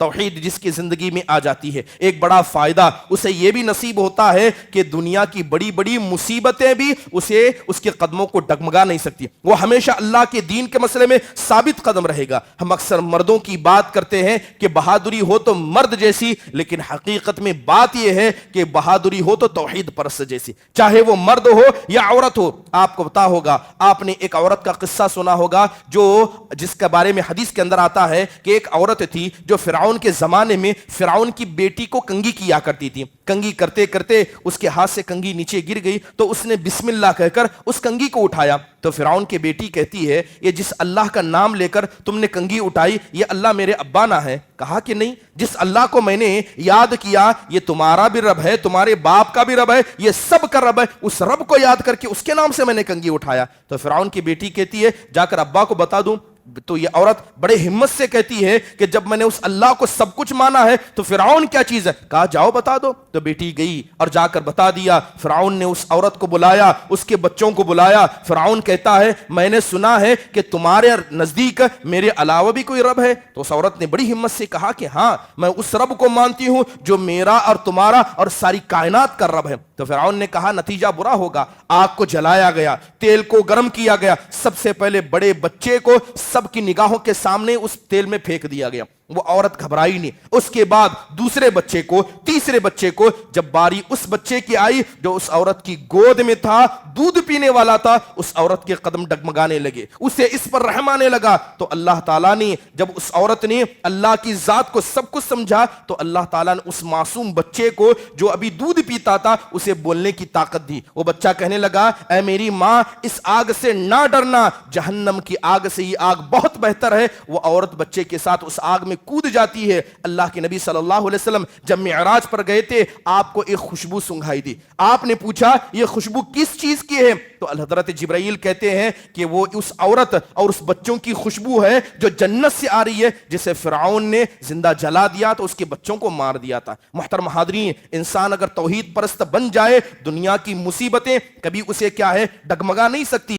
توحید جس کی زندگی میں آ جاتی ہے، ایک بڑا فائدہ اسے یہ بھی نصیب ہوتا ہے کہ دنیا کی بڑی بڑی مصیبتیں بھی اسے اس کے قدموں کو ڈگمگا نہیں سکتی، وہ ہمیشہ اللہ کے دین کے مسئلے میں ثابت قدم رہے گا۔ ہم اکثر مردوں کی بات کرتے ہیں کہ بہادری ہو تو مرد جیسی، لیکن حقیقت میں بات یہ ہے کہ بہادری ہو تو توحید پرست جیسی، چاہے وہ مرد ہو یا عورت ہو۔ آپ کو پتا ہوگا، آپ نے ایک عورت کا قصہ سنا ہوگا جس کے بارے میں حدیث کے اندر آتا ہے کہ ایک عورت تھی جو فرعون کے زمانے میں فرعون کی بیٹی کو کنگھی کیا کرتی تھی۔ کنگھی کرتے کرتے اس کے ہاتھ سے کنگھی نیچے گر گئی تو اس نے بسم اللہ کہہ کر اس کنگھی کو اٹھایا، تو فرعون کی بیٹی کہتی ہے یہ جس اللہ کا نام لے کر تم نے کنگھی اٹھائی یہ اللہ میرے ابا نہ ہے؟ کہا کہ نہیں، جس اللہ کو میں نے یاد کیا یہ تمہارا بھی رب ہے، تمہارے باپ کا بھی رب ہے، یہ سب کا رب ہے، اس رب کو یاد کر کے اس کے نام سے میں نے کنگھی اٹھایا۔ تو فرعون کی بیٹی کہتی ہے جا کر ابا کو بتا دوں۔ تو یہ عورت بڑے ہمت سے کہتی ہے کہ جب میں نے اس اللہ کو سب کچھ مانا ہے تو فرعون کیا چیز ہے؟ کہا جاؤ بتا دو۔ تو بیٹی گئی اور جا کر بتا دیا۔ فرعون نے اس عورت کو بلایا، اس کے بچوں کو بلایا۔ فرعون کہتا ہے میں نے سنا ہے کہ تمہارے نزدیک میرے علاوہ بھی کوئی رب ہے؟ تو اس عورت نے بڑی ہمت سے کہا کہ ہاں میں اس رب کو مانتی ہوں جو میرا اور تمہارا اور ساری کائنات کا رب ہے۔ تو فرعون نے کہا نتیجہ برا ہوگا۔ آگ کو جلایا گیا، تیل کو گرم کیا گیا، سب سے پہلے بڑے بچے کو سب کی نگاہوں کے سامنے اس تیل میں پھینک دیا گیا۔ وہ عورت گھبرائی نہیں۔ اس کے بعد دوسرے بچے کو، تیسرے بچے کو، جب باری اس بچے کی آئی جو اس عورت کی گود میں تھا، دودھ پینے والا تھا، اس عورت کے قدم ڈگمگانے لگے، اسے اس پر رحم آنے لگا۔ تو اللہ تعالیٰ نے جب اس عورت نے اللہ کی ذات کو سب کچھ سمجھا تو اللہ تعالیٰ نے اس معصوم بچے کو جو ابھی دودھ پیتا تھا اسے بولنے کی طاقت دی۔ وہ بچہ کہنے لگا اے میری ماں اس آگ سے نہ ڈرنا، جہنم کی آگ سے یہ آگ بہت بہتر ہے۔ وہ عورت بچے کے ساتھ اس آگ میں کود جاتی ہے۔ اللہ کے نبی صلی اللہ علیہ وسلم جب معراج پر گئے تھے آپ کو ایک خوشبو سنگھائی دی۔ آپ نے پوچھا یہ خوشبو کس چیز کی ہے؟ تو حضرت جبرائیل کہتے ہیں کہ وہ اس عورت اور اس بچوں کی خوشبو ہے جو جنت سے آ رہی ہے، جسے فرعون نے زندہ جلا دیا تو اس کے بچوں کو مار دیا تھا۔ محترم حاضرین، انسان اگر توحید پرست بن جائے دنیا کی مصیبتیں کبھی اسے کیا ہے ڈگمگا نہیں سکتی۔